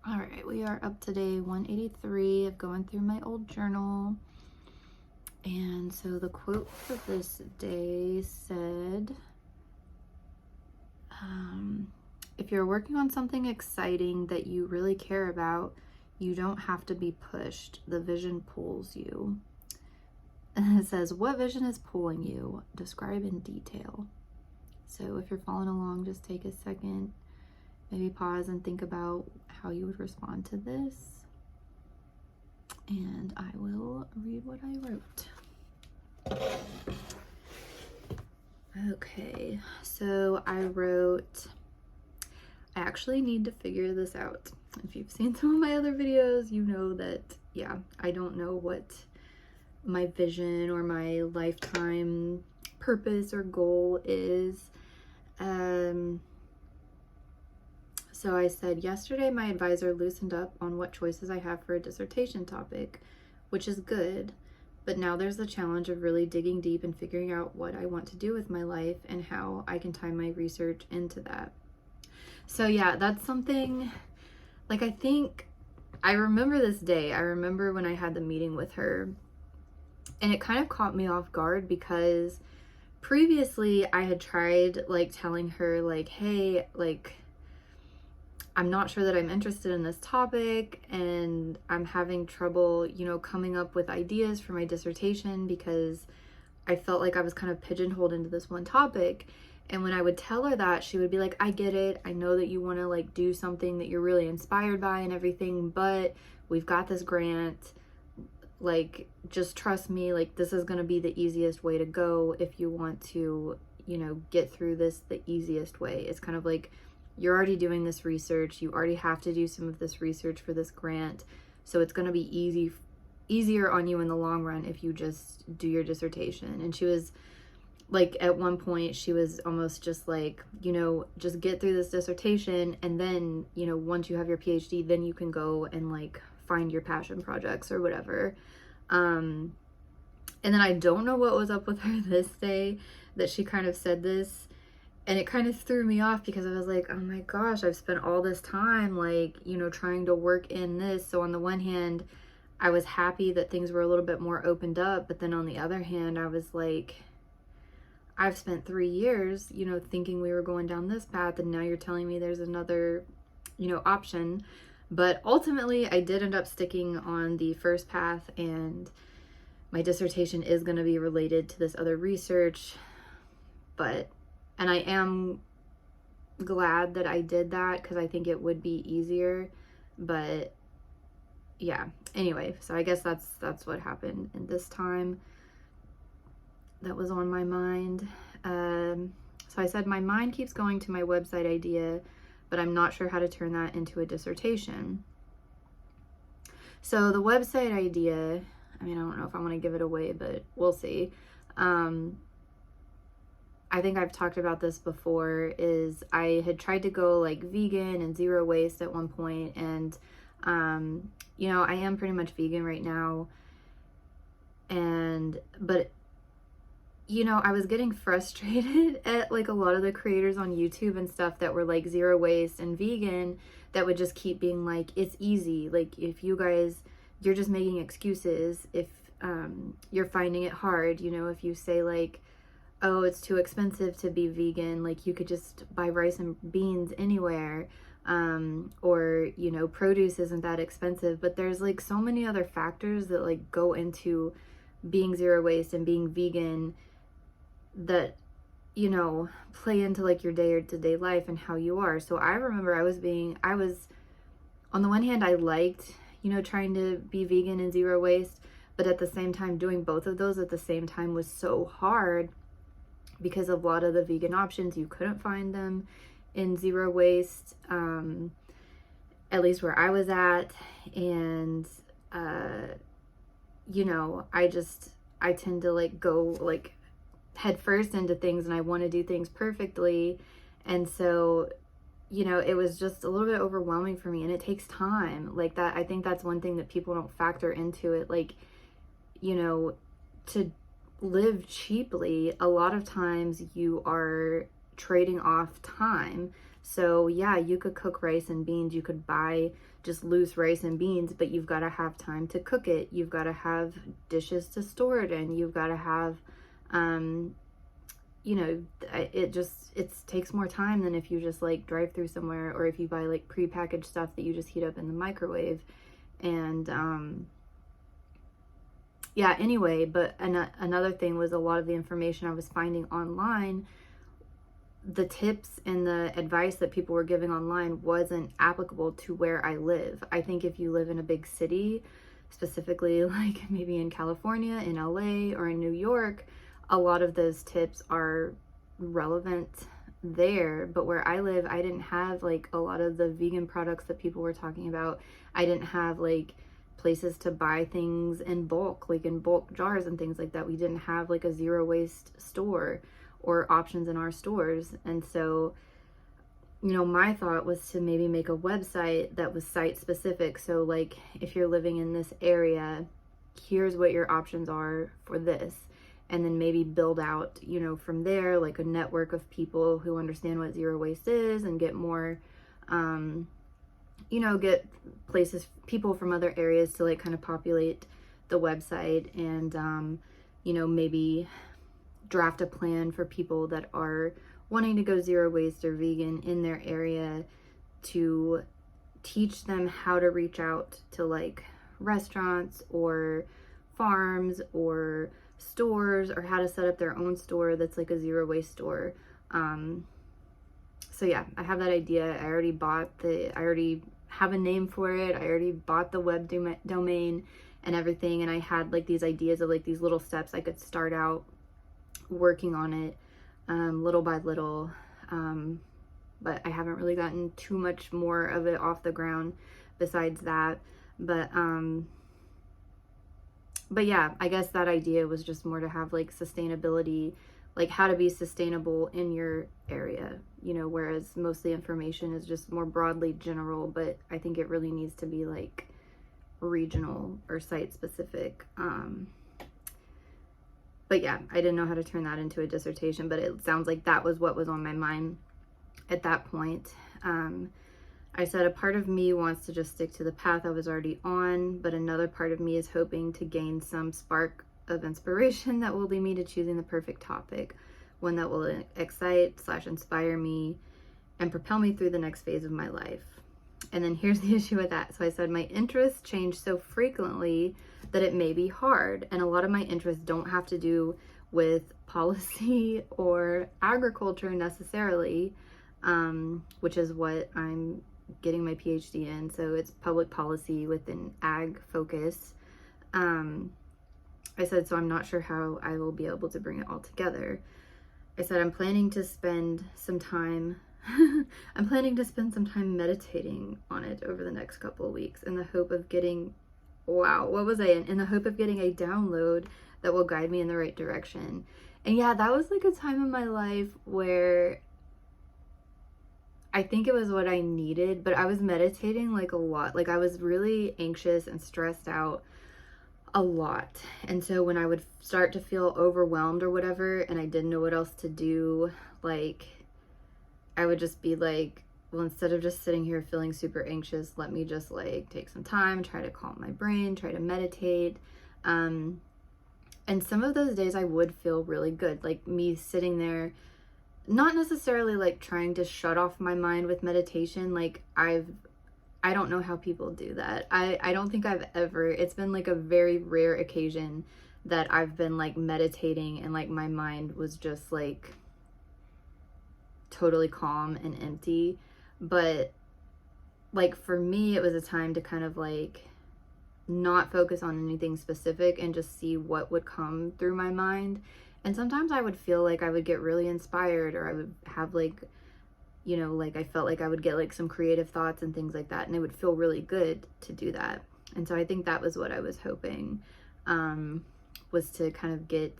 All right, we are up to day 183 of going through my old journal. And so the quote for this day said, if you're working on something exciting that you really care about, you don't have to be pushed. The vision pulls you. And it says, what vision is pulling you? Describe in detail. So if you're following along, just take a second, maybe pause and think about how you would respond to this. And I will read what I wrote. Okay, so I wrote, I actually need to figure this out. If you've seen some of my other videos, you know that, yeah, I don't know what my vision or my lifetime purpose or goal is. So I said, yesterday my advisor loosened up on what choices I have for a dissertation topic, which is good. But now there's the challenge of really digging deep and figuring out what I want to do with my life and how I can tie my research into that. So yeah, that's something, like, I remember this day. I remember when I had the meeting with her, and it kind of caught me off guard because previously I had tried like telling her like, hey, like, I'm not sure that I'm interested in this topic and I'm having trouble, coming up with ideas for my dissertation because I felt like I was kind of pigeonholed into this one topic. And when I would tell her that, she would be like, I get it. I know that you want to like do something that you're really inspired by and everything, but we've got this grant. Like, just trust me, like, this is going to be the easiest way to go if you want to, get through this the easiest way. It's kind of like, you're already doing this research. You already have to do some of this research for this grant. So it's going to be easier on you in the long run if you just do your dissertation. And she was like, at one point, she was almost just like, just get through this dissertation. And then, once you have your PhD, then you can go and like find your passion projects or whatever. And then I don't know what was up with her this day that she kind of said this. And it kind of threw me off because I was like, oh my gosh, I've spent all this time, like, trying to work in this. So on the one hand, I was happy that things were a little bit more opened up. But then on the other hand, I was like, I've spent 3 years, thinking we were going down this path. And now you're telling me there's another, option. But ultimately, I did end up sticking on the first path. And my dissertation is going to be related to this other research. And I am glad that I did that because I think it would be easier. But yeah, anyway, so I guess that's what happened in this time that was on my mind. So I said, my mind keeps going to my website idea, but I'm not sure how to turn that into a dissertation. So the website idea, I mean, I don't know if I want to give it away, but we'll see. I think I've talked about this before, is I had tried to go like vegan and zero waste at one point. And, I am pretty much vegan right now. But I was getting frustrated at like a lot of the creators on YouTube and stuff that were like zero waste and vegan that would just keep being like, it's easy. Like, if you guys, you're just making excuses. If, you're finding it hard, if you say like, oh, it's too expensive to be vegan, like you could just buy rice and beans anywhere, or produce isn't that expensive. But there's like so many other factors that like go into being zero waste and being vegan that play into like your day-to-day life and how you are. So I remember I was on the one hand, I liked trying to be vegan and zero waste, but at the same time doing both of those at the same time was so hard because of a lot of the vegan options, you couldn't find them in zero waste, at least where I was at. And, I tend to like go like head first into things and I want to do things perfectly. And so, it was just a little bit overwhelming for me, and it takes time like that. I think that's one thing that people don't factor into it. Like, to live cheaply, a lot of times you are trading off time. So yeah, you could cook rice and beans, you could buy just loose rice and beans, but you've got to have time to cook it. You've got to have dishes to store it in. You've got to have, um, you know, it takes more time than if you just like drive through somewhere, or if you buy like prepackaged stuff that you just heat up in the microwave. And yeah, anyway, but another thing was a lot of the information I was finding online, the tips and the advice that people were giving online wasn't applicable to where I live. I think if you live in a big city, specifically like maybe in California, in LA, or in New York, a lot of those tips are relevant there. But where I live, I didn't have like a lot of the vegan products that people were talking about. I didn't have like places to buy things in bulk, like in bulk jars and things like that. We didn't have like a zero waste store or options in our stores. And so, you know, my thought was to maybe make a website that was site specific. So like if you're living in this area, here's what your options are for this. And then maybe build out, you know, from there, like a network of people who understand what zero waste is, and get more, you know, get people from other areas to like kind of populate the website. And, you know, maybe draft a plan for people that are wanting to go zero waste or vegan in their area, to teach them how to reach out to like restaurants or farms or stores, or how to set up their own store that's like a zero waste store. So yeah, I have that idea. I already have a name for it. I already bought the web domain and everything. And I had like these ideas of like these little steps I could start out working on it, little by little. But I haven't really gotten too much more of it off the ground besides that. But yeah, I guess that idea was just more to have like sustainability, like how to be sustainable in your area, you know, whereas most of the information is just more broadly general, but I think it really needs to be like regional or site specific. But yeah, I didn't know how to turn that into a dissertation, but it sounds like that was what was on my mind at that point. I said a part of me wants to just stick to the path I was already on, but another part of me is hoping to gain some spark of inspiration that will lead me to choosing the perfect topic, one that will excite/inspire me and propel me through the next phase of my life. And then here's the issue with that. So I said my interests change so frequently that it may be hard. And a lot of my interests don't have to do with policy or agriculture necessarily, which is what I'm getting my PhD in. So it's public policy with an ag focus. I said, so I'm not sure how I will be able to bring it all together. I said, I'm planning to spend some time meditating on it over the next couple of weeks in the hope of getting, in the hope of getting a download that will guide me in the right direction. And yeah, that was like a time in my life where I think it was what I needed, but I was meditating like a lot. Like I was really anxious and stressed out a lot. And so when I would start to feel overwhelmed or whatever, and I didn't know what else to do, like I would just be like, well, instead of just sitting here feeling super anxious, let me just like take some time, try to calm my brain, try to meditate. And some of those days I would feel really good, like me sitting there, not necessarily like trying to shut off my mind with meditation. Like I don't know how people do that. I don't think I've ever, it's been like a very rare occasion that I've been like meditating and like my mind was just like totally calm and empty. But like for me, it was a time to kind of like not focus on anything specific and just see what would come through my mind. And sometimes I would feel like I would get really inspired, or I would have like, you know, like I felt like I would get like some creative thoughts and things like that, and it would feel really good to do that. And so I think that was what I was hoping, was to kind of get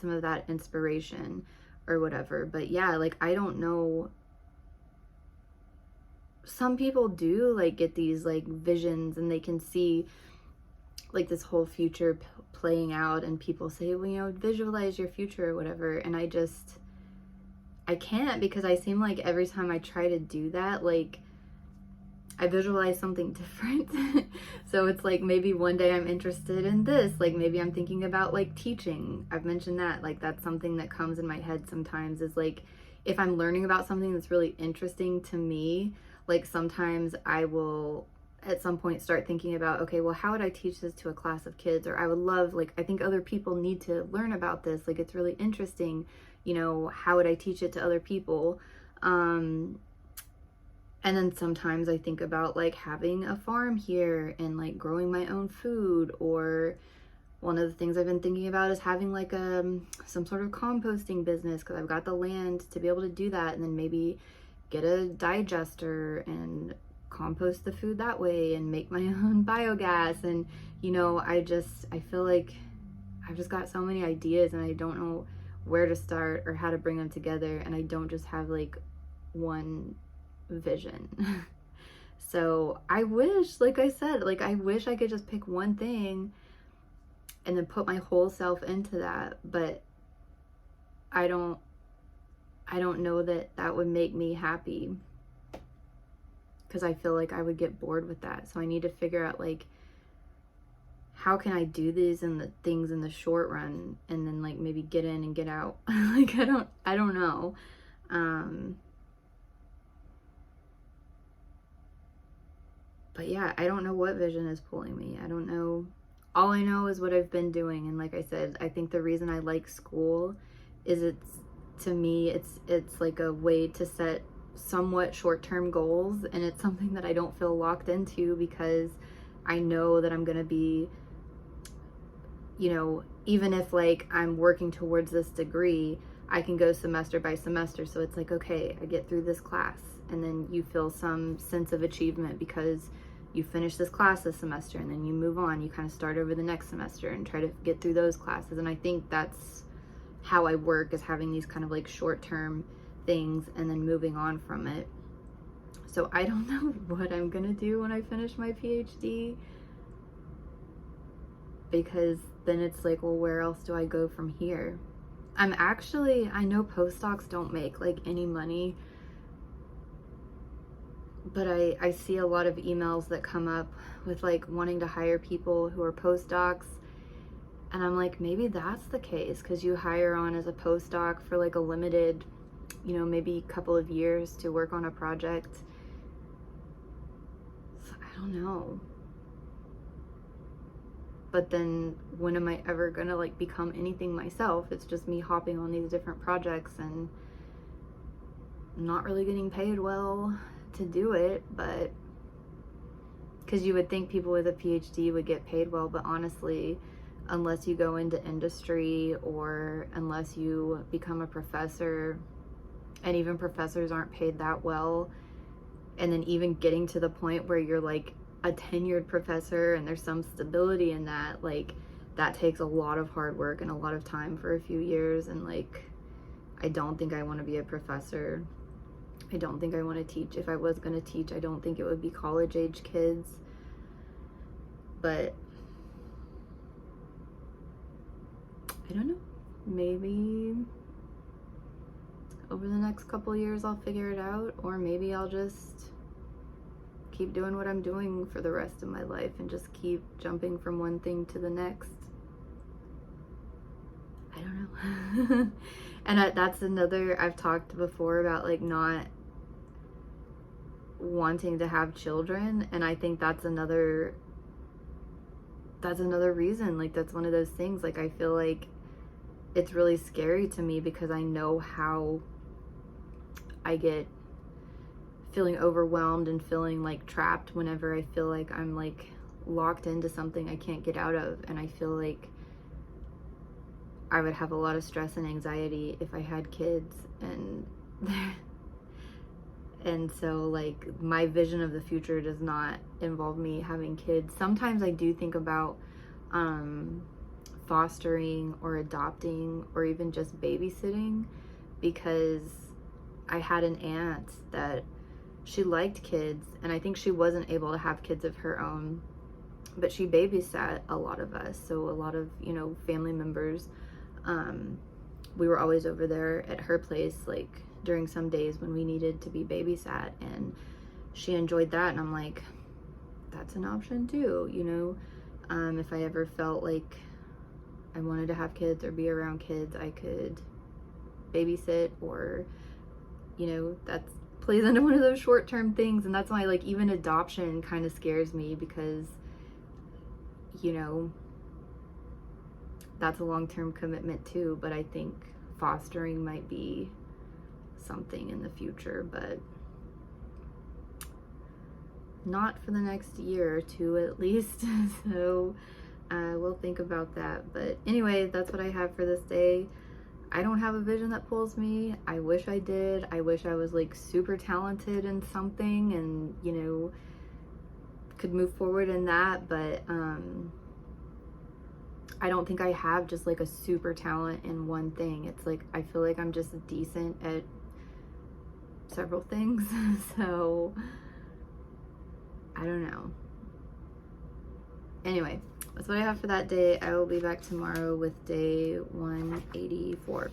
some of that inspiration or whatever. But yeah, like I don't know, some people do like get these like visions and they can see like this whole future playing out, and people say, well, you know, visualize your future or whatever. And I can't, because I seem like every time I try to do that, like I visualize something different. So it's like maybe one day I'm interested in this, like maybe I'm thinking about like teaching. I've mentioned that, like that's something that comes in my head sometimes, is like if I'm learning about something that's really interesting to me, like sometimes I will at some point start thinking about, okay, well, how would I teach this to a class of kids? Or I would love, like, I think other people need to learn about this, like it's really interesting, you know, how would I teach it to other people? And then sometimes I think about like having a farm here and like growing my own food. Or one of the things I've been thinking about is having like some sort of composting business, because I've got the land to be able to do that, and then maybe get a digester and compost the food that way and make my own biogas. And you know, I feel like I've just got so many ideas and I don't know where to start or how to bring them together, and I don't just have like one vision. So I wish, like I said, like I wish I could just pick one thing and then put my whole self into that, but I don't know that that would make me happy, because I feel like I would get bored with that. So I need to figure out like how can I do these and the things in the short run, and then like maybe get in and get out. Like I don't know. But yeah, I don't know what vision is pulling me. I don't know. All I know is what I've been doing. And like I said, I think the reason I like school is to me, it's like a way to set somewhat short-term goals. And it's something that I don't feel locked into, because I know that I'm going to be, you know, even if like I'm working towards this degree, I can go semester by semester. So it's like, okay, I get through this class, and then you feel some sense of achievement because you finish this class this semester, and then you move on, you kind of start over the next semester and try to get through those classes. And I think that's how I work, is having these kind of like short-term things and then moving on from it. So I don't know what I'm gonna do when I finish my PhD, because then it's like, well, where else do I go from here? I know postdocs don't make like any money, but I see a lot of emails that come up with like wanting to hire people who are postdocs. And I'm like, maybe that's the case, because you hire on as a postdoc for like a limited, you know, maybe couple of years to work on a project. So I don't know. But then when am I ever gonna like become anything myself? It's just me hopping on these different projects and not really getting paid well to do it. But because you would think people with a PhD would get paid well, but honestly, unless you go into industry or unless you become a professor, and even professors aren't paid that well, and then even getting to the point where you're like a tenured professor and there's some stability in that, like that takes a lot of hard work and a lot of time for a few years. And like I don't think I want to be a professor. I don't think I want to teach. If I was going to teach, I don't think it would be college age kids. But I don't know, maybe over the next couple years I'll figure it out, or maybe I'll just keep doing what I'm doing for the rest of my life and just keep jumping from one thing to the next. I don't know. And that's another, I've talked before about like not wanting to have children, and I think that's another reason. Like that's one of those things, like I feel like it's really scary to me, because I know how I get feeling overwhelmed and feeling like trapped whenever I feel like I'm like locked into something I can't get out of. And I feel like I would have a lot of stress and anxiety if I had kids. And so like my vision of the future does not involve me having kids. Sometimes I do think about fostering or adopting or even just babysitting, because I had an aunt that she liked kids, and I think she wasn't able to have kids of her own, but she babysat a lot of us. So a lot of, you know, family members, we were always over there at her place, like during some days when we needed to be babysat, and she enjoyed that. And I'm like, that's an option too, you know. If I ever felt like I wanted to have kids or be around kids, I could babysit, or, you know, that plays into one of those short-term things. And that's why, like, even adoption kind of scares me, because, you know, that's a long-term commitment too. But I think fostering might be something in the future, but not for the next year or two at least. So we'll think about that. But anyway, that's what I have for this day. I don't have a vision that pulls me. I wish I did. I wish I was like super talented in something and, you know, could move forward in that. But I don't think I have just like a super talent in one thing. It's like I feel like I'm just decent at several things. So I don't know. Anyway, that's what I have for that day. I will be back tomorrow with day 184.